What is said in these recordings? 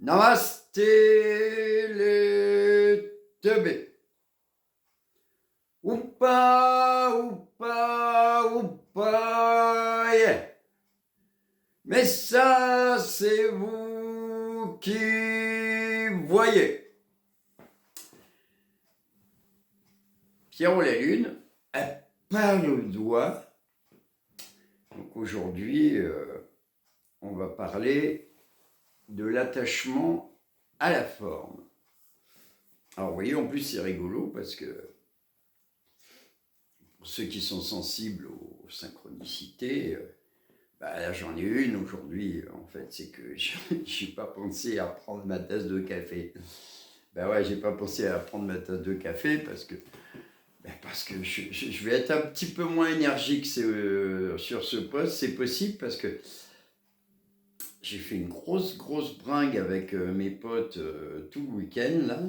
Namasté les teubés. Oupa, oupa, oupa, yeah. Mais ça, c'est vous qui voyez. Pierrot la Lune a pas le doigt. Donc aujourd'hui, on va parler de l'attachement à la forme. Alors vous voyez, en plus c'est rigolo parce que pour ceux qui sont sensibles aux synchronicités, là j'en ai une aujourd'hui, en fait, c'est que je n'ai pas pensé à prendre ma tasse de café. J'ai pas pensé à prendre ma tasse de café parce que je vais être un petit peu moins énergique sur ce poste, c'est possible parce que j'ai fait une grosse bringue avec mes potes tout le week-end là.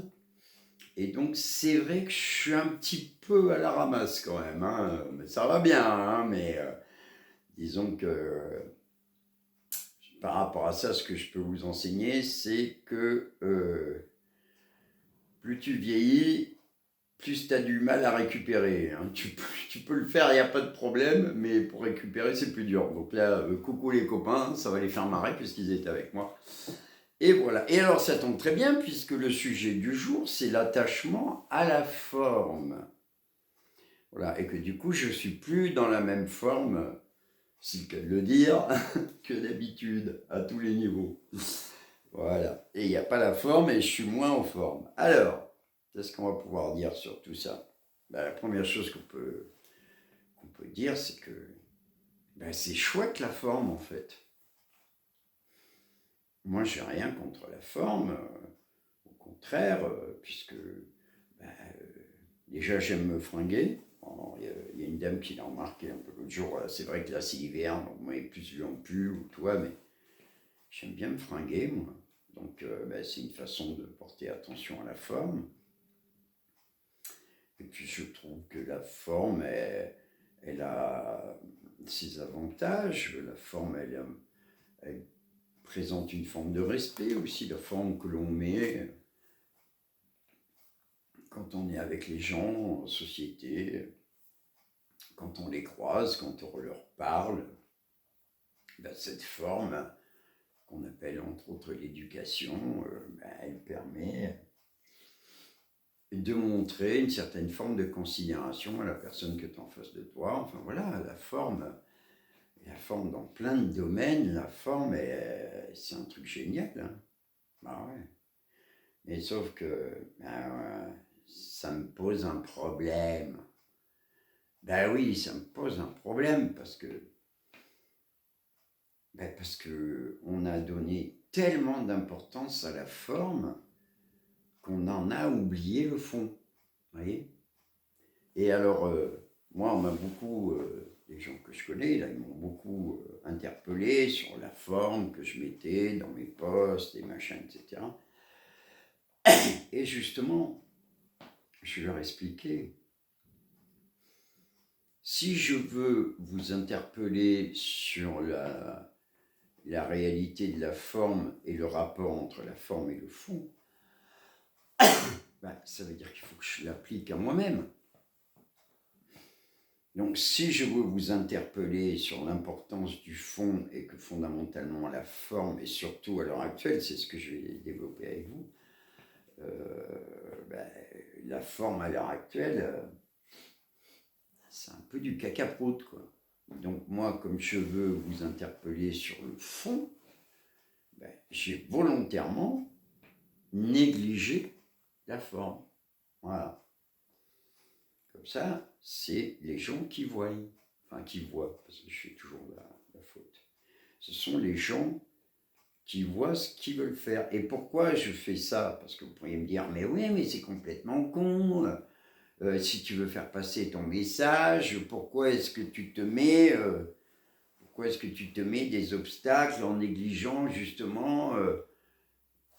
Et donc c'est vrai que je suis un petit peu à la ramasse quand même, hein. Mais ça va bien, hein, mais disons que par rapport à ça, ce que je peux vous enseigner, c'est que plus tu vieillis, plus tu as du mal à récupérer, hein. Tu peux le faire, il n'y a pas de problème, mais pour récupérer, c'est plus dur. Donc là, coucou les copains, ça va les faire marrer puisqu'ils étaient avec moi. Et voilà. Et alors, ça tombe très bien puisque le sujet du jour, c'est l'attachement à la forme. Voilà. Et que du coup, je ne suis plus dans la même forme, si le cas de le dire, que d'habitude, à tous les niveaux. Voilà. Et il n'y a pas la forme et je suis moins en forme. Alors, qu'est-ce qu'on va pouvoir dire sur tout ça? La première chose qu'on peut dire, c'est que c'est chouette la forme en fait. Moi, j'ai rien contre la forme, au contraire, puisque déjà j'aime me fringuer. Il y a une dame qui l'a remarqué un peu l'autre jour. C'est vrai que là c'est l'hiver, donc moi il est plus vu en pull ou toi, mais j'aime bien me fringuer moi. Donc c'est une façon de porter attention à la forme. Et puis je trouve que la forme, elle a ses avantages. La forme, elle présente une forme de respect aussi, la forme que l'on met quand on est avec les gens en société, quand on les croise, quand on leur parle. Cette forme qu'on appelle entre autres l'éducation, elle permet de montrer une certaine forme de considération à la personne que tu as en face de toi. Enfin voilà, la forme dans plein de domaines, la forme, c'est un truc génial, hein. Ouais. Mais sauf que ça me pose un problème. Oui, ça me pose un problème parce que on a donné tellement d'importance à la forme qu'on en a oublié le fond. Vous voyez? Et alors, moi, on m'a beaucoup, les gens que je connais, là, ils m'ont beaucoup interpellé sur la forme que je mettais dans mes posts, et machin, etc. Et justement, je leur expliquais, si je veux vous interpeller sur la réalité de la forme et le rapport entre la forme et le fond, ça veut dire qu'il faut que je l'applique à moi-même. Donc si je veux vous interpeller sur l'importance du fond et que fondamentalement la forme, et surtout à l'heure actuelle, c'est ce que je vais développer avec vous, la forme à l'heure actuelle, c'est un peu du caca-prout, quoi. Donc moi, comme je veux vous interpeller sur le fond, j'ai volontairement négligé la forme. Voilà. Comme ça, c'est les gens qui voient. Enfin, qui voient, parce que je fais toujours la faute. Ce sont les gens qui voient ce qu'ils veulent faire. Et pourquoi je fais ça? Parce que vous pourriez me dire, mais oui, mais c'est complètement con. Si tu veux faire passer ton message, pourquoi est-ce que tu te mets des obstacles en négligeant justement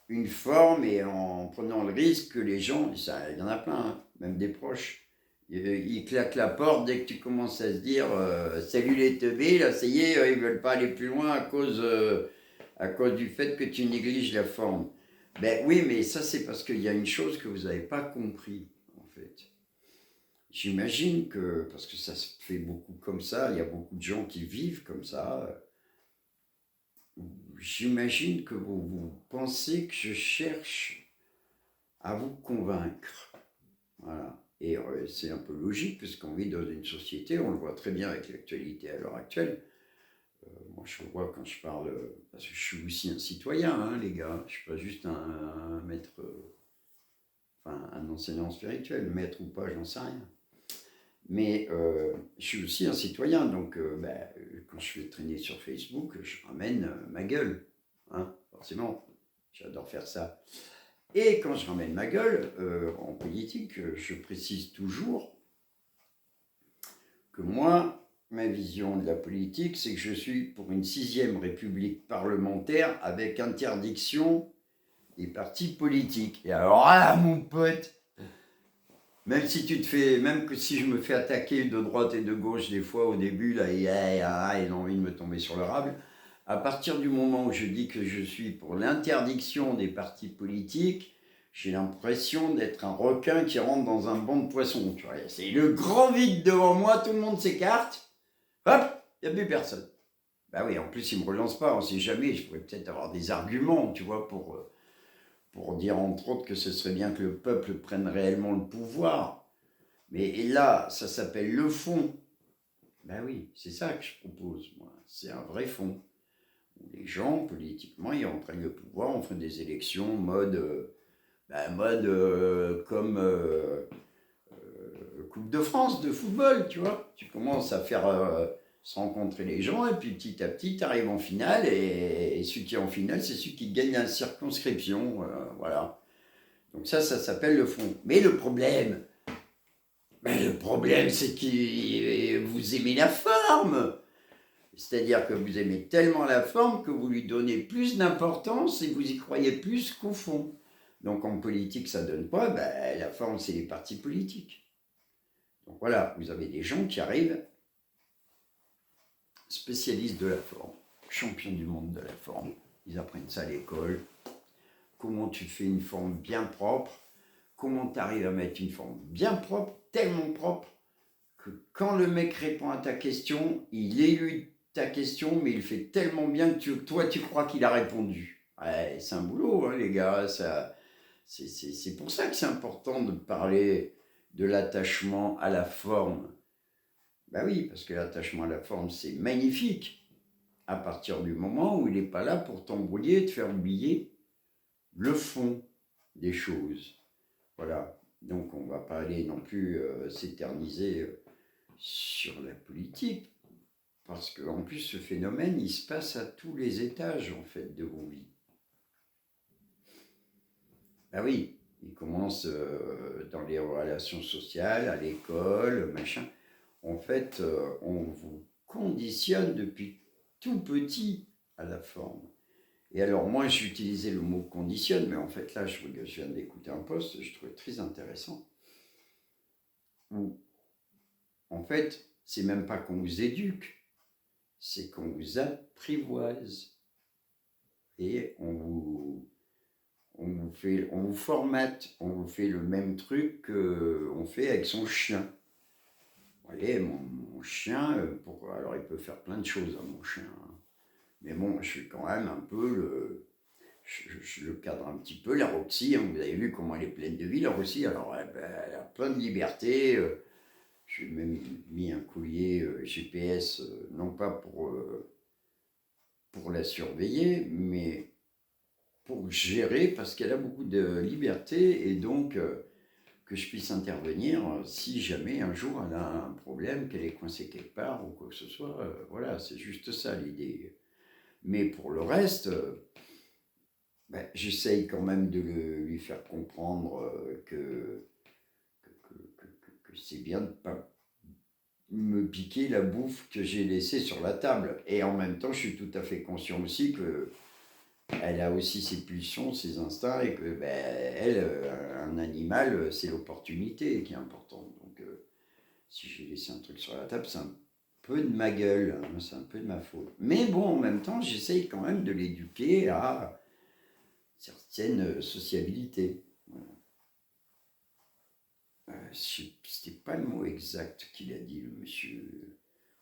une forme et en prenant le risque que les gens, il y en a plein, hein, même des proches, ils claquent la porte dès que tu commences à se dire salut les teubés, là ça y est, ils veulent pas aller plus loin à cause du fait que tu négliges la forme. Ben oui, mais ça c'est parce qu'il y a une chose que vous n'avez pas compris, en fait. J'imagine que, parce que ça se fait beaucoup comme ça, il y a beaucoup de gens qui vivent comme ça. J'imagine que vous pensez que je cherche à vous convaincre. Voilà. Et c'est un peu logique, puisqu'on vit dans une société, on le voit très bien avec l'actualité à l'heure actuelle. Moi, je le vois quand je parle, parce que je suis aussi un citoyen, hein, les gars. Je ne suis pas juste un maître, enfin, un enseignant spirituel, maître ou pas, j'en sais rien. Mais je suis aussi un citoyen, donc quand je vais traîner sur Facebook, je ramène ma gueule. Hein, forcément, j'adore faire ça. Et quand je ramène ma gueule en politique, je précise toujours que moi, ma vision de la politique, c'est que je suis pour une 6e république parlementaire avec interdiction des partis politiques. Et alors là, mon pote, même si tu te fais, même que si je me fais attaquer de droite et de gauche des fois au début, là, il a envie de me tomber sur le rable, à partir du moment où je dis que je suis pour l'interdiction des partis politiques, j'ai l'impression d'être un requin qui rentre dans un banc de poissons. Tu vois, c'est le grand vide devant moi, tout le monde s'écarte, hop, il n'y a plus personne. Bah oui, en plus, il ne me relance pas, on ne sait jamais, je pourrais peut-être avoir des arguments, tu vois, pour dire entre autres que ce serait bien que le peuple prenne réellement le pouvoir. Mais là, ça s'appelle le fond. Ben oui, c'est ça que je propose, moi. C'est un vrai fond. Les gens, politiquement, ils reprennent le pouvoir, on fait des élections comme Coupe de France de football, tu vois. Tu commences à faire se rencontrer les gens, et puis petit à petit, tu arrives en finale, et celui qui est en finale, c'est celui qui gagne la circonscription. Voilà. Donc ça s'appelle le fond. Mais le problème, c'est que vous aimez la forme. C'est-à-dire que vous aimez tellement la forme que vous lui donnez plus d'importance et vous y croyez plus qu'au fond. Donc en politique, ça ne donne pas. Ben, la forme, c'est les partis politiques. Donc voilà, vous avez des gens qui arrivent, spécialistes de la forme, champions du monde de la forme. Ils apprennent ça à l'école. Comment tu fais une forme bien propre, comment tu arrives à mettre une forme bien propre, tellement propre, que quand le mec répond à ta question, il élude ta question, mais il fait tellement bien que toi, tu crois qu'il a répondu. Ouais, c'est un boulot, hein, les gars. C'est pour ça que c'est important de parler de l'attachement à la forme. Ben oui, parce que l'attachement à la forme, c'est magnifique, à partir du moment où il n'est pas là pour t'embrouiller et te faire oublier le fond des choses. Voilà. Donc on ne va pas aller non plus s'éterniser sur la politique, parce qu'en plus ce phénomène, il se passe à tous les étages en fait de vos vies. Ah oui, il commence dans les relations sociales, à l'école, machin. En fait, on vous conditionne depuis tout petit à la forme. Et alors moi, j'utilisais le mot conditionne, mais en fait là, je viens d'écouter un post, je trouvais très intéressant, où en fait, c'est même pas qu'on vous éduque, c'est qu'on vous apprivoise. Et on vous formate, on vous fait le même truc qu'on fait avec son chien. Vous voyez, mon chien, alors il peut faire plein de choses, hein, mon chien. Hein. Mais bon, je suis quand même un peu je le cadre un petit peu, la Roxy, hein, vous avez vu comment elle est pleine de vie, la Roxy, alors elle a plein de liberté. J'ai même mis un collier GPS, non pas pour la surveiller, mais pour gérer, parce qu'elle a beaucoup de liberté, et donc que je puisse intervenir si jamais un jour elle a un problème, qu'elle est coincée quelque part ou quoi que ce soit. Voilà, c'est juste ça l'idée. Mais pour le reste, j'essaye quand même de lui faire comprendre que c'est bien de ne pas me piquer la bouffe que j'ai laissée sur la table. Et en même temps, je suis tout à fait conscient aussi qu'elle a aussi ses pulsions, ses instincts, et que elle, un animal, c'est l'opportunité qui est importante. Donc, si j'ai laissé un truc sur la table, c'est un peu de ma gueule, hein, c'est un peu de ma faute. Mais bon, en même temps, j'essaye quand même de l'éduquer à certaine sociabilité. Voilà. C'était pas le mot exact qu'il a dit, le monsieur.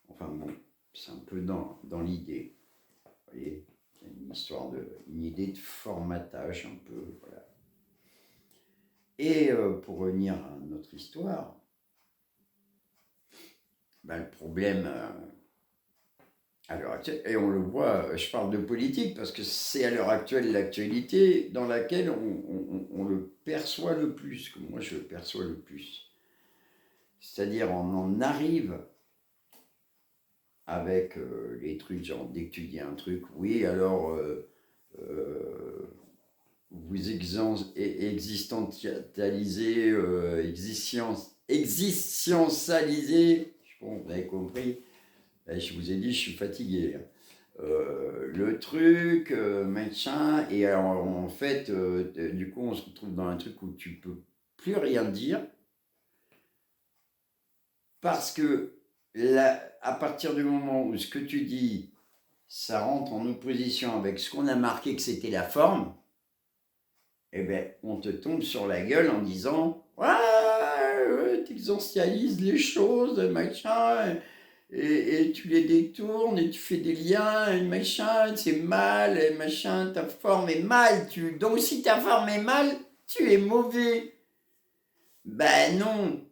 Enfin bon, c'est un peu dans l'idée. Vous voyez, il y a une idée de formatage un peu, voilà. Et pour revenir à notre histoire, ben, le problème à l'heure actuelle, et on le voit, je parle de politique parce que c'est à l'heure actuelle l'actualité dans laquelle on le perçoit le plus, que moi je le perçois le plus. C'est-à-dire on en arrive avec les trucs, genre dès que tu dis un truc, oui alors vous existentialisez, existentialisez, bon, vous avez compris, je vous ai dit, je suis fatigué. Le truc, machin, et alors, en fait, du coup, on se retrouve dans un truc où tu peux plus rien dire, parce que à partir du moment où ce que tu dis, ça rentre en opposition avec ce qu'on a marqué que c'était la forme, eh bien, on te tombe sur la gueule en disant « Ouais, t'existentialises les choses, machin, et tu les détournes, et tu fais des liens, et machin, c'est mal, et machin, ta forme est mal. Donc si ta forme est mal, tu es mauvais. » Ben non.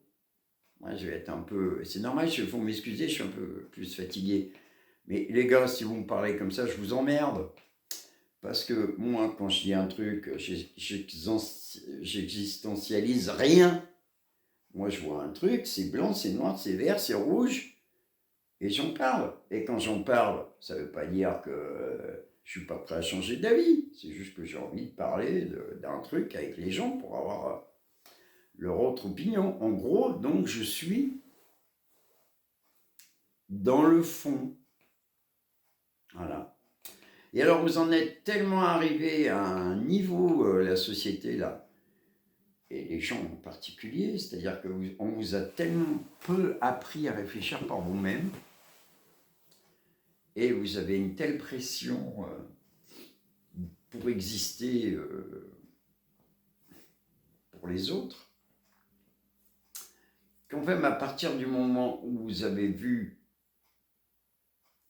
Moi, je vais être un peu... C'est normal, il faut m'excuser, je suis un peu plus fatigué. Mais les gars, si vous me parlez comme ça, je vous emmerde. Parce que moi, quand je dis un truc, j'existentialise rien. Moi, je vois un truc, c'est blanc, c'est noir, c'est vert, c'est rouge, et j'en parle. Et quand j'en parle, ça ne veut pas dire que je ne suis pas prêt à changer d'avis. C'est juste que j'ai envie de parler d'un truc avec les gens pour avoir leur autre opinion. En gros, donc, je suis dans le fond. Voilà. Et alors, vous en êtes tellement arrivé à un niveau, la société, là, et les gens en particulier, c'est-à-dire qu'on vous a tellement peu appris à réfléchir par vous-même, et vous avez une telle pression pour exister pour les autres, qu'en fait, à partir du moment où vous avez vu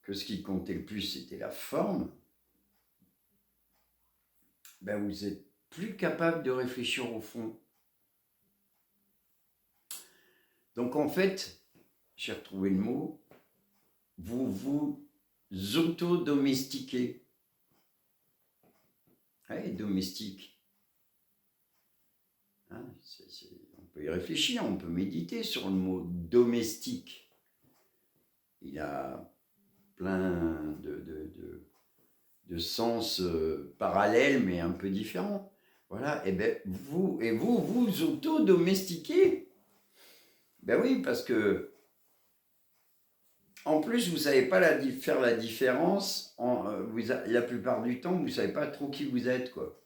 que ce qui comptait le plus, c'était la forme, ben vous n'êtes plus capable de réfléchir au fond. Donc en fait, j'ai retrouvé le mot, vous vous auto-domestiquez. Ouais, domestique. Hein, on peut y réfléchir, on peut méditer sur le mot domestique. Il a plein de sens parallèles, mais un peu différents. Voilà, et bien vous vous auto-domestiquez. Ben oui, parce que en plus, vous ne savez pas faire la différence. La plupart du temps, vous ne savez pas trop qui vous êtes, quoi.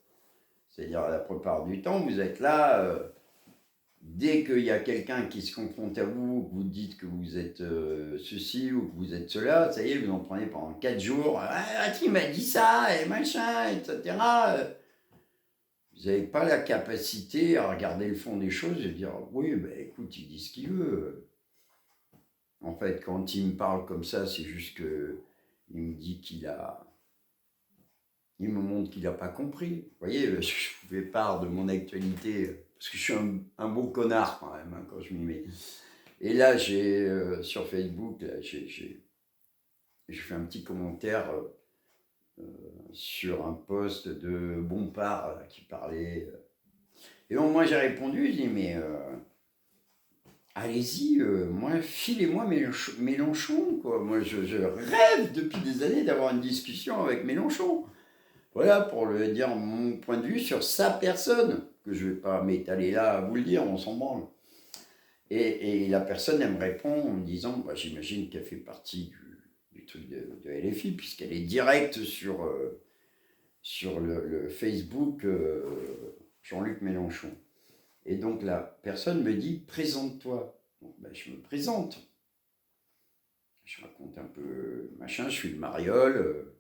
C'est-à-dire, la plupart du temps, vous êtes là, dès qu'il y a quelqu'un qui se confronte à vous, que vous dites que vous êtes ceci ou que vous êtes cela, ça y est, vous en prenez pendant 4 jours. Ah, tu m'as dit ça, et machin, etc. Vous n'avez pas la capacité à regarder le fond des choses et dire, oui, ben écoute, il dit ce qu'il veut. En fait, quand il me parle comme ça, c'est juste que il me dit il me montre qu'il n'a pas compris. Vous voyez, je fais part de mon actualité, parce que je suis un beau connard quand même, hein, quand je m'y mets. Et là, sur Facebook, j'ai fait un petit commentaire sur un post de Bompard qui parlait. Et donc, moi, j'ai répondu, je dis, mais allez-y, moi, filez-moi Mélenchon, quoi. Moi, je rêve depuis des années d'avoir une discussion avec Mélenchon. Voilà, pour lui dire mon point de vue sur sa personne, que je ne vais pas m'étaler là à vous le dire, on s'en branle. Et la personne, elle me répond en me disant, bah, j'imagine qu'elle fait partie du truc de LFI, puisqu'elle est directe sur le Facebook Jean-Luc Mélenchon. Et donc la personne me dit, présente-toi. Donc ben, je me présente. Je raconte un peu machin, je suis de Mariol,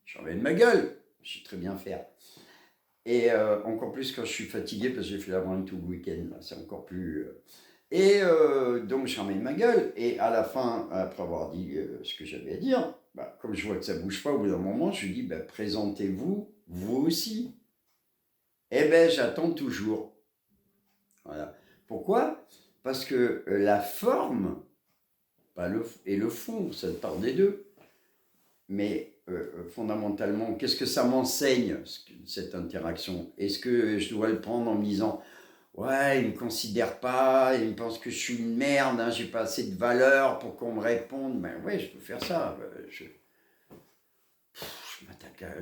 j'en vais de ma gueule, je sais très bien faire. Et encore plus quand je suis fatigué, parce que j'ai fait la brune tout le week-end, là, c'est encore plus... donc je ramène ma gueule, et à la fin, après avoir dit ce que j'avais à dire, bah, comme je vois que ça bouge pas au bout d'un moment, je lui dis, bah, présentez-vous, vous aussi. Eh ben, j'attends toujours. Voilà. Pourquoi? Parce que la forme et le fond, ça part des deux. Mais fondamentalement, qu'est-ce que ça m'enseigne, cette interaction? Est-ce que je dois le prendre en me disant, ouais, il ne me considère pas, il me pense que je suis une merde, hein, j'ai pas assez de valeur pour qu'on me réponde. Ben ouais, je peux faire ça. Je m'attaque à.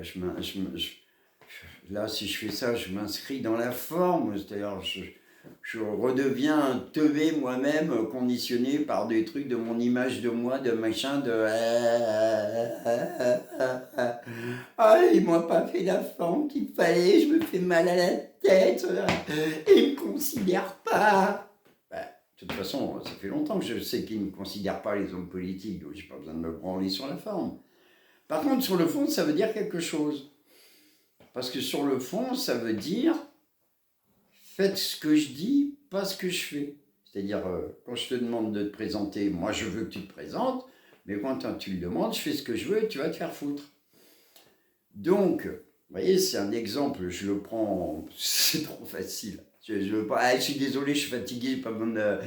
Là, si je fais ça, je m'inscris dans la forme. C'est-à-dire, je redeviens un teubé moi-même, conditionné par des trucs de mon image de moi, de machin, de. Ah, il m'a pas fait la forme qu'il fallait, je me fais mal à la tête, il me considère pas. Bah, de toute façon, ça fait longtemps que je sais qu'ils ne considèrent pas les hommes politiques, donc j'ai pas besoin de me branler sur la forme. Par contre, sur le fond, ça veut dire quelque chose. Parce que sur le fond, ça veut dire faites ce que je dis, pas ce que je fais. C'est-à-dire, quand je te demande de te présenter, moi je veux que tu te présentes, mais quand tu le demandes, je fais ce que je veux et tu vas te faire foutre. Donc, vous voyez, c'est un exemple, je le prends, c'est trop facile. Je suis désolé, je suis fatigué, j'ai pas besoin de.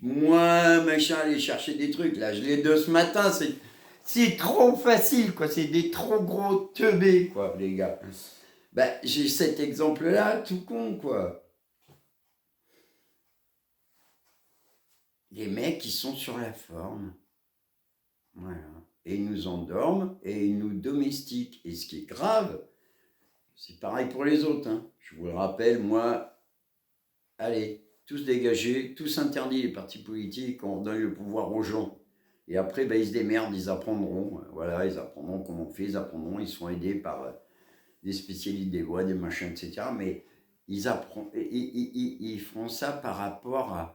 Moi, machin, aller chercher des trucs. Là, je l'ai de ce matin, c'est trop facile, quoi. C'est des trop gros teubés, quoi, les gars. Ben, j'ai cet exemple-là, tout con, quoi. Les mecs, ils sont sur la forme. Voilà. Et ils nous endorment et ils nous domestiquent. Et ce qui est grave, c'est pareil pour les autres. Hein. Je vous le rappelle, moi, allez, tous dégagés, tous interdits les partis politiques, on donne le pouvoir aux gens. Et après, ben, ils se démerdent, ils apprendront. Voilà, ils apprendront comment on fait, ils apprendront, ils sont aidés par des spécialistes des lois, des machins, etc. Mais ils feront ça par rapport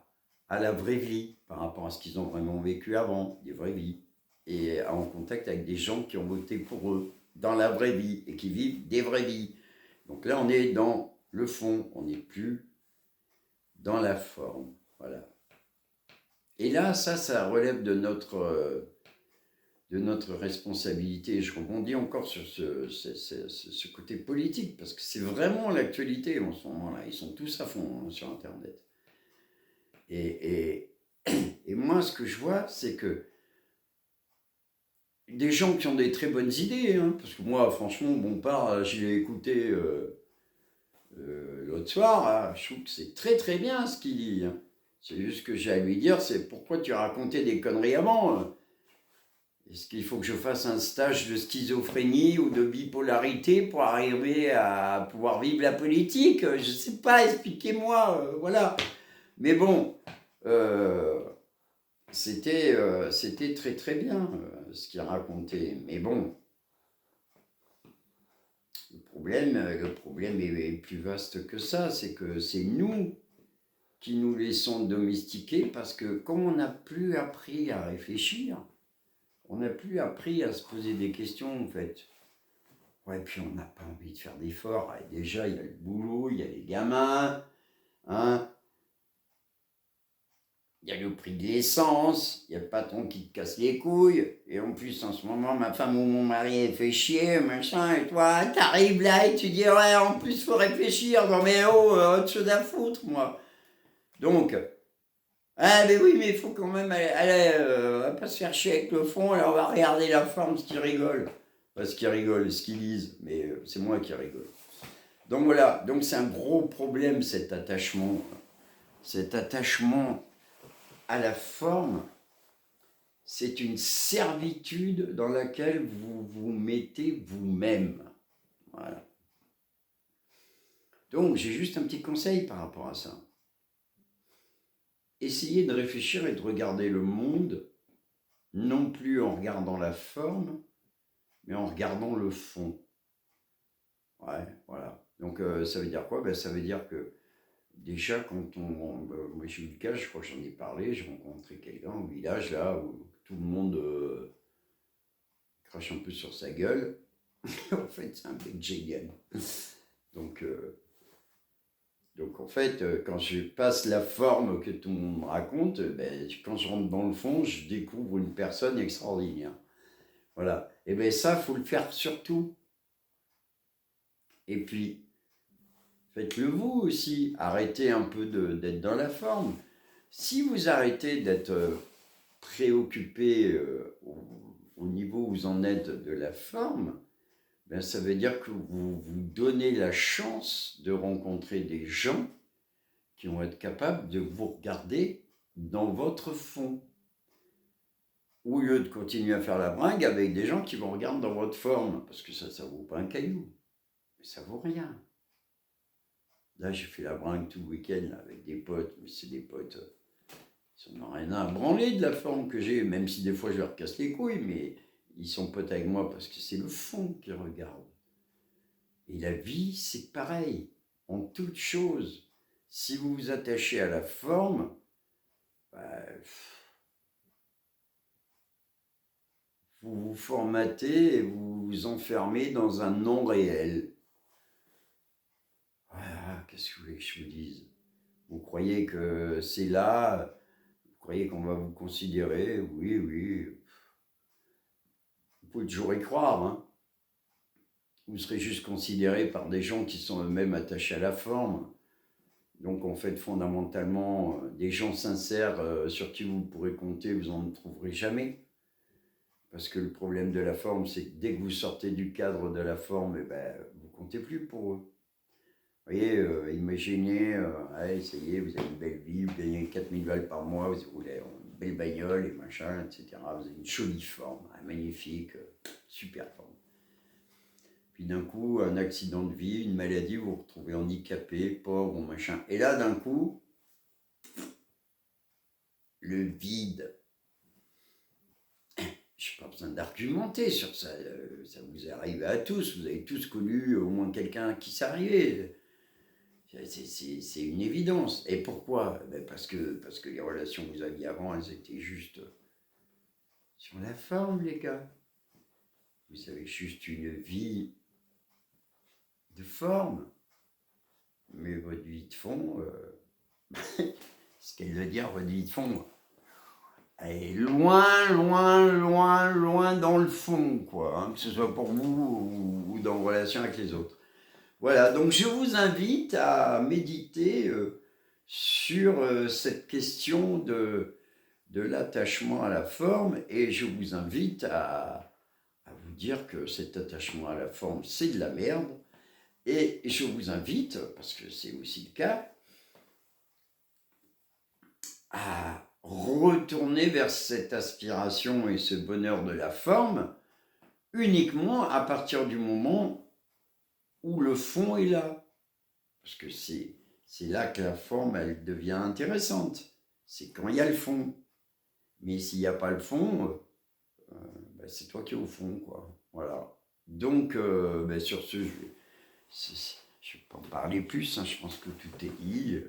à la vraie vie, par rapport à ce qu'ils ont vraiment vécu avant, des vraies vies, et en contact avec des gens qui ont voté pour eux, dans la vraie vie, et qui vivent des vraies vies. Donc là, on est dans le fond, on n'est plus dans la forme. Voilà. Et là, ça relève de notre responsabilité. Je rebondis encore sur ce côté politique, parce que c'est vraiment l'actualité en ce moment-là. Ils sont tous à fond sur Internet. Et moi, ce que je vois, c'est que des gens qui ont des très bonnes idées, hein, parce que moi, franchement, Bompard, je l'ai écouté l'autre soir, là, je trouve que c'est très très bien ce qu'il dit. Hein. C'est juste que j'ai à lui dire, c'est pourquoi tu racontais des conneries avant. Est-ce qu'il faut que je fasse un stage de schizophrénie ou de bipolarité pour arriver à pouvoir vivre la politique? Je ne sais pas, expliquez-moi, voilà. Mais bon, c'était très très bien ce qu'il racontait. Mais bon, le problème est plus vaste que ça, c'est que c'est nous qui nous laissons domestiquer parce que comme on n'a plus appris à réfléchir, on n'a plus appris à se poser des questions en fait. Ouais, puis on n'a pas envie de faire d'efforts. Déjà, il y a le boulot, il y a les gamins, hein. Il y a le prix de l'essence, il y a le patron qui te casse les couilles. Et en plus, en ce moment, ma femme ou mon mari fait chier, machin. Et toi, t'arrives là et tu dis, ouais, en plus, faut réfléchir. Non, mais oh, autre chose à foutre, moi. Donc, ah, mais oui, mais il faut quand même on va pas se faire chier avec le fond, alors on va regarder la forme, ce qui rigole. Pas ce qui rigole, ce qu'ils lisent, mais c'est moi qui rigole. Donc voilà, donc c'est un gros problème cet attachement à la forme. C'est une servitude dans laquelle vous vous mettez vous-même. Voilà. Donc j'ai juste un petit conseil par rapport à ça. Essayez de réfléchir et de regarder le monde, non plus en regardant la forme, mais en regardant le fond. Ouais, voilà. Donc ça veut dire quoi? Ben, ça veut dire que déjà quand moi j'ai eu le cas, je crois que j'en ai parlé, j'ai rencontré quelqu'un au village là où tout le monde crache un peu sur sa gueule. En fait, c'est un mec génial. Donc en fait, quand je passe la forme que tout le monde me raconte, quand je rentre dans le fond, je découvre une personne extraordinaire. Voilà. Et bien ça, il faut le faire surtout. Et puis, faites-le vous aussi. Arrêtez un peu d'être dans la forme. Si vous arrêtez d'être préoccupé au niveau où vous en êtes de la forme, ça veut dire que vous vous donnez la chance de rencontrer des gens qui vont être capables de vous regarder dans votre fond. Au lieu de continuer à faire la bringue avec des gens qui vous regardent dans votre forme, parce que ça ne vaut pas un caillou, mais ça vaut rien. Là, j'ai fait la bringue tout le week-end avec des potes, mais c'est des potes, ils n'ont rien à branler de la forme que j'ai, même si des fois je leur casse les couilles, mais ils sont potes avec moi parce que c'est le fond qu'ils regardent. Et la vie, c'est pareil, en toute chose. Si vous vous attachez à la forme, vous vous formatez et vous vous enfermez dans un non réel. Voilà, qu'est-ce que vous voulez que je vous dise? Vous croyez que c'est là, vous croyez qu'on va vous considérer? Oui, oui. Vous pouvez toujours y croire, hein. Vous serez juste considéré par des gens qui sont eux-mêmes attachés à la forme. Donc en fait, fondamentalement, des gens sincères sur qui vous pourrez compter, vous n'en trouverez jamais. Parce que le problème de la forme, c'est que dès que vous sortez du cadre de la forme, vous ne comptez plus pour eux. Vous voyez, imaginez, allez, ça y est, vous avez une belle vie, vous gagnez 4000 balles par mois, vous roulez une belle bagnole et machin, etc. Vous avez une jolie forme, magnifique, super forme. Puis d'un coup, un accident de vie, une maladie, vous vous retrouvez handicapé, pauvre, machin. Et là, d'un coup, le vide. Je n'ai pas besoin d'argumenter sur ça. Ça vous est arrivé à tous. Vous avez tous connu au moins quelqu'un qui s'est arrivé. C'est une évidence. Et pourquoi? Parce que les relations que vous aviez avant, elles étaient juste sur la forme, les gars. Vous avez juste une vie de forme. Mais votre vie de fond, ce qu'elle veut dire, votre vie de fond, elle est loin, loin, loin, loin dans le fond, quoi. Hein, que ce soit pour vous ou dans relation avec les autres. Voilà, donc je vous invite à méditer sur cette question de l'attachement à la forme et je vous invite à vous dire que cet attachement à la forme, c'est de la merde. Et je vous invite, parce que c'est aussi le cas, à retourner vers cette aspiration et ce bonheur de la forme uniquement à partir du moment où le fond est là. Parce que c'est là que la forme, elle devient intéressante. C'est quand il y a le fond. Mais s'il n'y a pas le fond, c'est toi qui es au fond, quoi. Voilà. Donc, sur ce, je vais pas en parler plus, hein, je pense que tout est dit.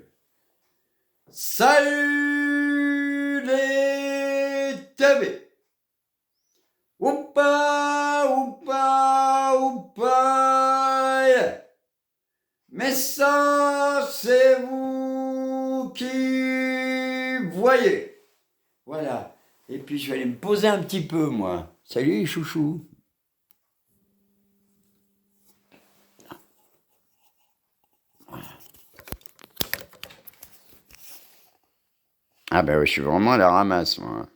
Salut les TV! Oupa, oupa, oupa! Yeah. Mais ça, c'est vous qui voyez. Voilà. Et puis, je vais aller me poser un petit peu, moi. Salut, les chouchous. Ah ben oui, je suis vraiment à la ramasse, moi.